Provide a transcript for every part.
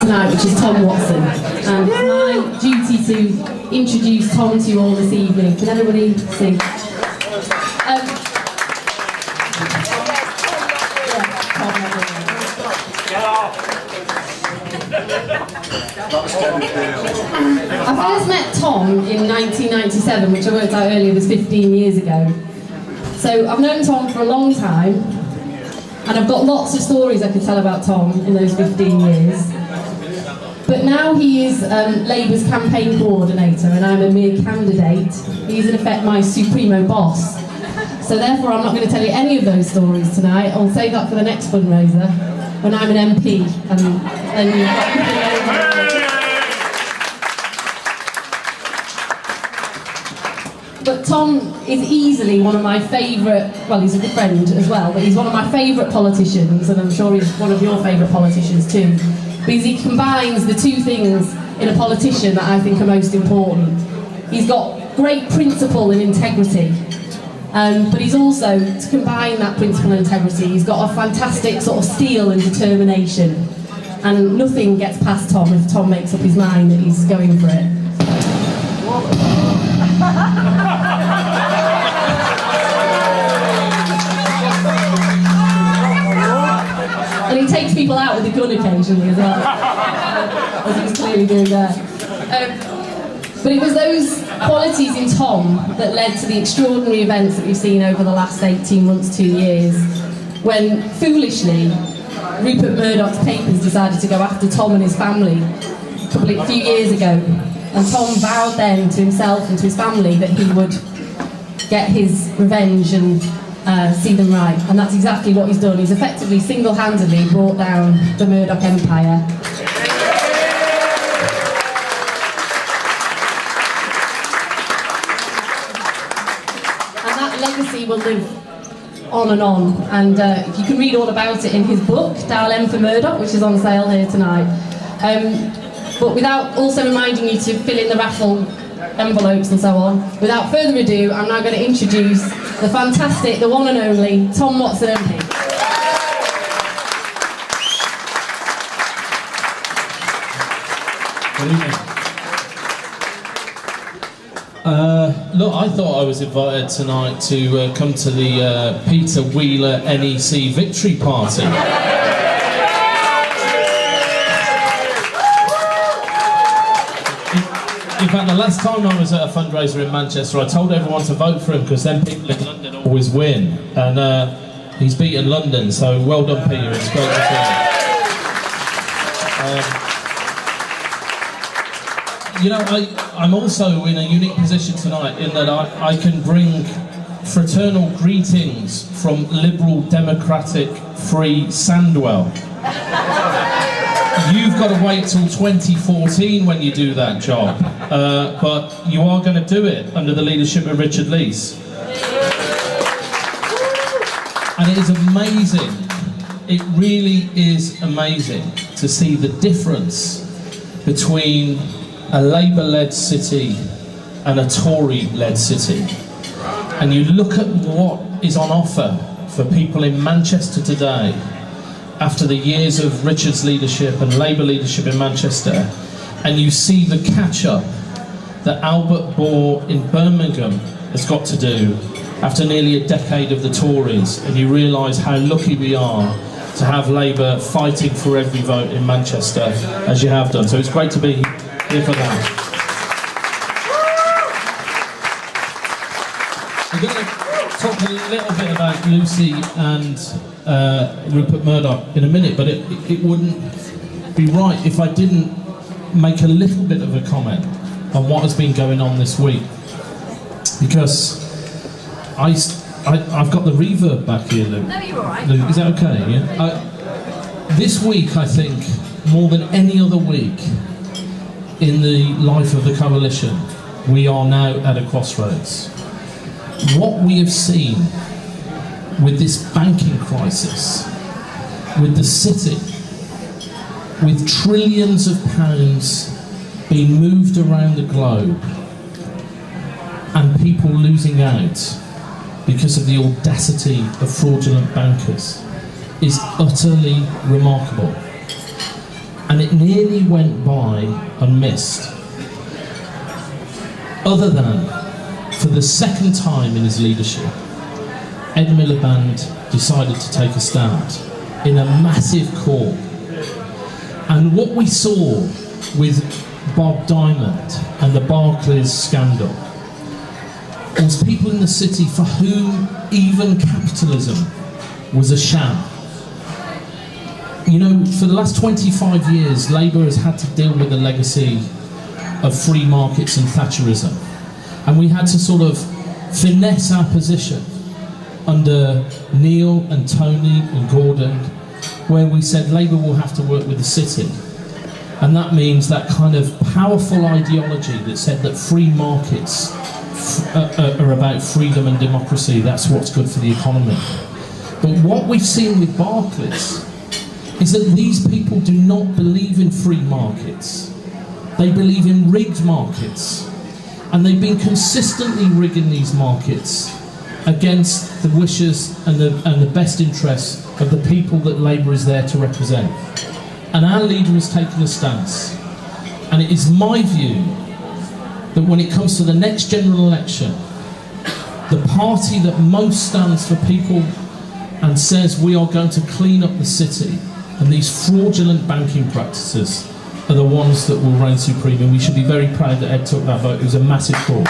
tonight, which is Tom Watson, and it's my duty to introduce Tom to you all this evening. Can everybody see? I first met Tom in 1997, which I worked out earlier was 15 years ago. So I've known Tom for a long time, and I've got lots of stories I could tell about Tom in those 15 years. But now he is Labour's campaign coordinator and I'm a mere candidate. He's in effect my supremo boss. So therefore I'm not going to tell you any of those stories tonight. I'll save that for the next fundraiser when I'm an MP. But Tom is easily one of my favourite, well, he's a good friend as well, but he's one of my favourite politicians, and I'm sure he's one of your favourite politicians too, because he combines the two things in a politician that I think are most important. He's got great principle and integrity, but he's also, to combine that principle and integrity, he's got a fantastic sort of steel and determination, and nothing gets past Tom if Tom makes up his mind that he's going for it. And he takes people out with a gun occasionally as well, as he was clearly doing there. But it was those qualities in Tom that led to the extraordinary events that we've seen over the last 18 months, 2 years, when, foolishly, Rupert Murdoch's papers decided to go after Tom and his family a few years ago. And Tom vowed then to himself and to his family that he would get his revenge and see them right. And that's exactly what he's done. He's effectively single-handedly brought down the Murdoch empire. And that legacy will live on and on. And you can read all about it in his book, Dial M for Murdoch, which is on sale here tonight. But without also reminding you to fill in the raffle envelopes and so on, without further ado, I'm now going to introduce the fantastic, the one and only, Tom Watson MP. Good evening. Look, I thought I was invited tonight to come to the Peter Wheeler NEC victory party. In fact, the last time I was at a fundraiser in Manchester, I told everyone to vote for him because then people in London always win. And he's beaten London, so well done, Peter. It's great to see you. You know, I'm also in a unique position tonight in that I can bring fraternal greetings from Liberal Democratic Free Sandwell. You've got to wait till 2014 when you do that job, but you are going to do it under the leadership of Richard Leese. And it is amazing, it really is amazing to see the difference between a Labour-led city and a Tory-led city. And you look at what is on offer for people in Manchester today, after the years of Richard's leadership and Labour leadership in Manchester, and you see the catch-up that Albert Bohr in Birmingham has got to do after nearly a decade of the Tories, and you realise how lucky we are to have Labour fighting for every vote in Manchester, as you have done. So it's great to be here for that. We're going to talk a little bit about Lucy and Rupert Murdoch in a minute, but it wouldn't be right if I didn't make a little bit of a comment on what has been going on this week, because I've got the reverb back here, Luke. No, you're all right. Luke, is that okay? Yeah. This week, I think, more than any other week in the life of the coalition, we are now at a crossroads. What we have seen with this banking crisis, with the city, with trillions of pounds being moved around the globe, and people losing out because of the audacity of fraudulent bankers, is utterly remarkable. and it nearly went by unmissed. Other than, for the second time in his leadership, Ed Miliband decided to take a stand in a massive call. And what we saw with Bob Diamond and the Barclays scandal was people in the city for whom even capitalism was a sham. You know, for the last 25 years, Labour has had to deal with the legacy of free markets and Thatcherism. And we had to sort of finesse our position under Neil and Tony and Gordon, where we said Labour will have to work with the city. And that means that kind of powerful ideology that said that free markets are about freedom and democracy, that's what's good for the economy. But what we've seen with Barclays is that these people do not believe in free markets. They believe in rigged markets. And they've been consistently rigging these markets against the wishes and the best interests of the people that Labour is there to represent. And our leader has taken a stance. And it is my view that when it comes to the next general election, the party that most stands for people and says we are going to clean up the city and these fraudulent banking practices are the ones that will reign supreme, and we should be very proud that Ed took that vote. It was a massive call.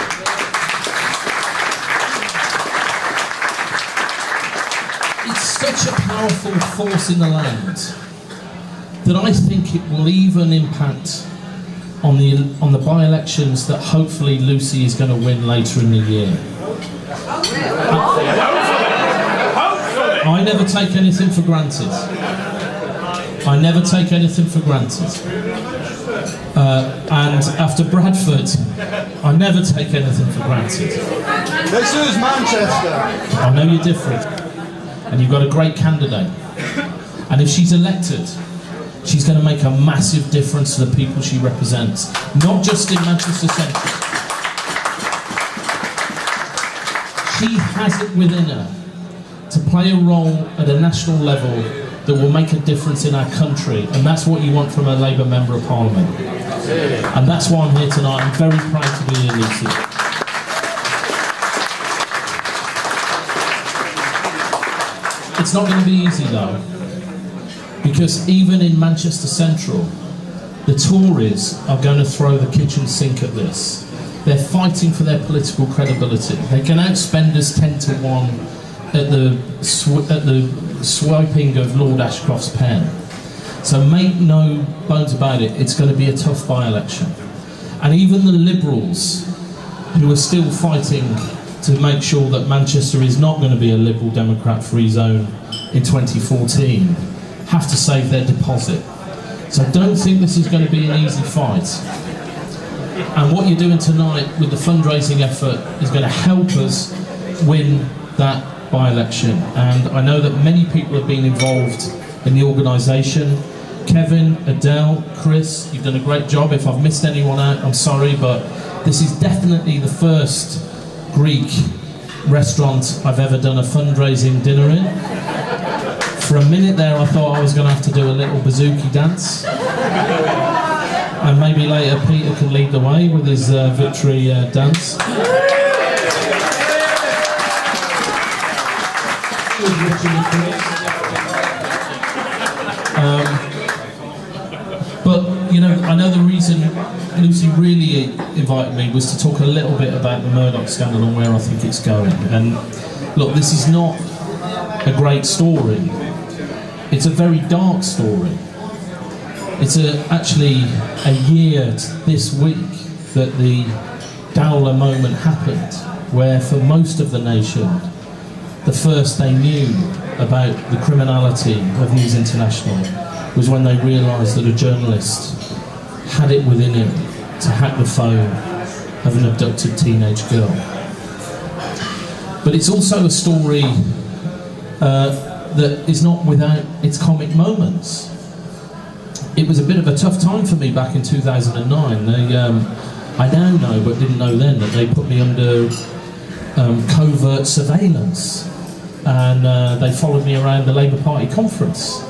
It's such a powerful force in the land that I think it will even impact on the by-elections that hopefully Lucy is going to win later in the year. I never take anything for granted. I never take anything for granted. And after Bradford, I never take anything for granted. This is Manchester. I know you're different. And you've got a great candidate. And if she's elected, she's going to make a massive difference to the people she represents, not just in Manchester Central. She has it within her to play a role at a national level that will make a difference in our country, and that's what you want from a Labour Member of Parliament. And that's why I'm here tonight. I'm very proud to be here, Lucy. It's not going to be easy though, because even in Manchester Central, the Tories are going to throw the kitchen sink at this. They're fighting for their political credibility. They can outspend us 10-1 at the swiping of Lord Ashcroft's pen. So make no bones about it, it's going to be a tough by-election. And even the Liberals, who are still fighting to make sure that Manchester is not going to be a Liberal Democrat free zone in 2014, have to save their deposit. So don't think this is going to be an easy fight. And what you're doing tonight with the fundraising effort is going to help us win that by-election. And I know that many people have been involved in the organisation. Kevin, Adele, Chris, you've done a great job. If I've missed anyone out, I'm sorry, but this is definitely the first Greek restaurant I've ever done a fundraising dinner in. For a minute there I thought I was going to have to do a little bouzouki dance. And maybe later Peter can lead the way with his victory dance. But, you know, I know the reason Lucy really invited me was to talk a little bit about the Murdoch scandal and where I think it's going. And look, this is not a great story. It's a very dark story. It's actually a year this week that the Dowler moment happened, where for most of the nation, the first they knew about the criminality of News International was when they realised that a journalist had it within him to hack the phone of an abducted teenage girl. But it's also a story that is not without its comic moments. It was a bit of a tough time for me back in 2009. I now know, but didn't know then, that they put me under covert surveillance, and they followed me around the Labour Party conference.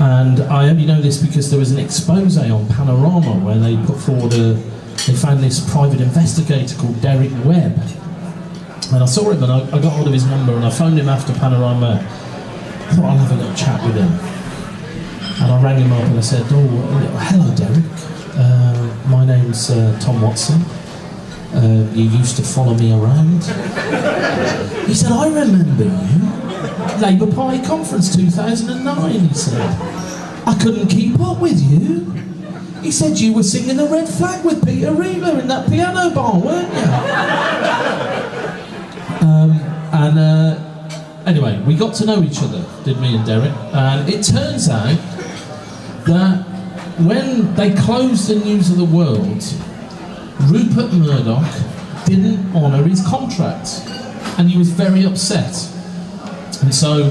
And I only know this because there was an expose on Panorama where they put forward they found this private investigator called Derek Webb. And I saw him and I got hold of his number and I phoned him after Panorama. I thought I'll have a little chat with him. And I rang him up and I said, hello Derek, my name's Tom Watson. You used to follow me around. He said, I remember you. Labour Party Conference 2009, he said. I couldn't keep up with you. He said you were singing the Red Flag with Peter Reeler in that piano bar, weren't you? Anyway, we got to know each other, did me and Derek, and it turns out that when they closed the News of the World, Rupert Murdoch didn't honour his contract, and he was very upset. And so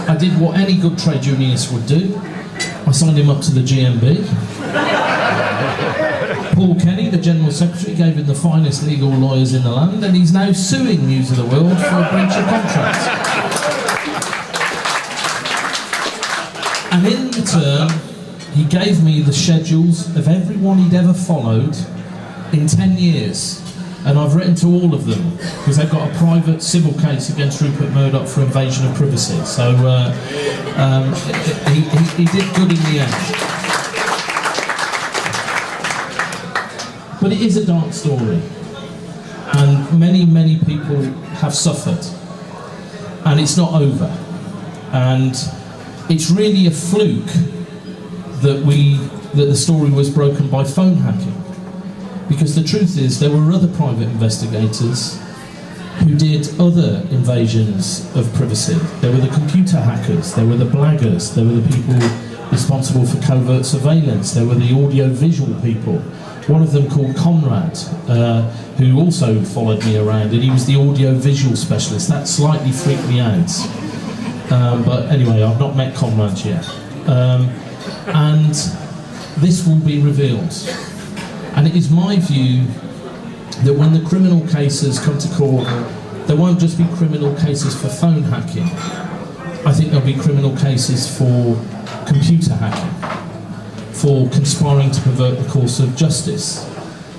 I did what any good trade unionist would do. I signed him up to the GMB. Paul Kenny, the General Secretary, gave him the finest legal lawyers in the land, and he's now suing News of the World for a breach of contract. And in return, he gave me the schedules of everyone he'd ever followed in 10 years. And I've written to all of them, because they've got a private civil case against Rupert Murdoch for invasion of privacy. So he did good in the end. But it is a dark story. And many, many people have suffered. And it's not over. And it's really a fluke that the story was broken by phone hacking. Because the truth is, there were other private investigators who did other invasions of privacy. There were the computer hackers, there were the blaggers, there were the people responsible for covert surveillance, there were the audio-visual people. One of them called Conrad, who also followed me around, and he was the audio-visual specialist. That slightly freaked me out. But anyway, I've not met Conrad yet. And this will be revealed. And it is my view that when the criminal cases come to court, there won't just be criminal cases for phone hacking. I think there'll be criminal cases for computer hacking, for conspiring to pervert the course of justice,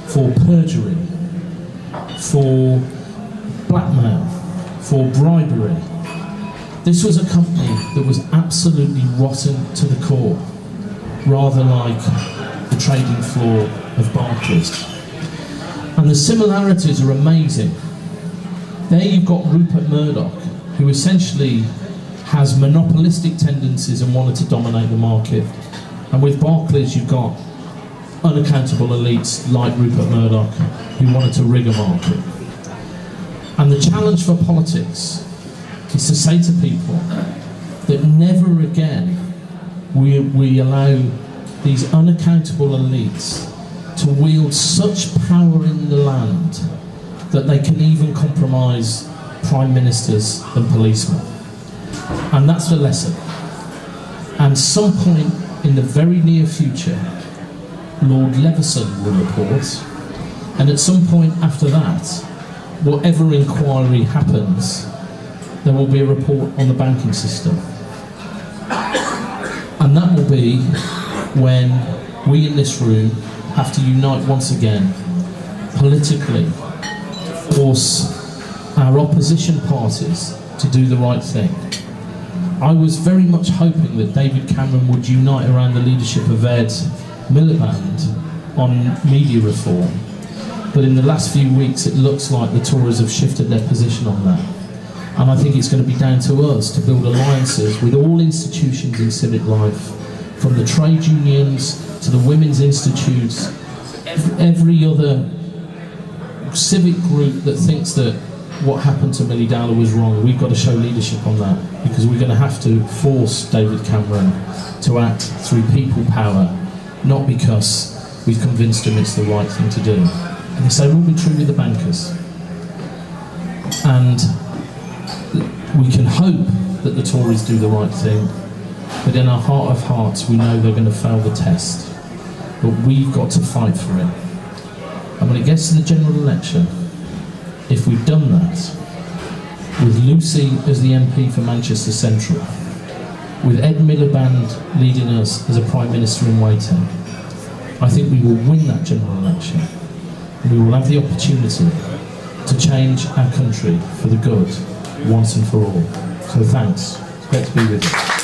for perjury, for blackmail, for bribery. This was a company that was absolutely rotten to the core, rather like the trading floor of Barclays. And the similarities are amazing. There you've got Rupert Murdoch, who essentially has monopolistic tendencies and wanted to dominate the market. And with Barclays you've got unaccountable elites like Rupert Murdoch who wanted to rig a market. And the challenge for politics is to say to people that never again we allow these unaccountable elites to wield such power in the land that they can even compromise prime ministers and policemen. And that's the lesson. And some point in the very near future, Lord Leveson will report, and at some point after that, whatever inquiry happens, there will be a report on the banking system. And that will be when we in this room have to unite once again, politically, to force our opposition parties to do the right thing. I was very much hoping that David Cameron would unite around the leadership of Ed Miliband on media reform, but in the last few weeks it looks like the Tories have shifted their position on that. And I think it's going to be down to us to build alliances with all institutions in civic life, from the trade unions to the women's institutes, every other civic group that thinks that what happened to Millie Dowler was wrong. We've got to show leadership on that, because we're going to have to force David Cameron to act through people power, not because we've convinced him it's the right thing to do. And the same will be true with the bankers. And we can hope that the Tories do the right thing, but in our heart of hearts we know they're going to fail the test. But we've got to fight for it. And when it gets to the general election, if we've done that, with Lucy as the MP for Manchester Central, with Ed Miliband leading us as a Prime Minister in waiting, I think we will win that general election. And we will have the opportunity to change our country for the good, once and for all. So thanks. It's great to be with you.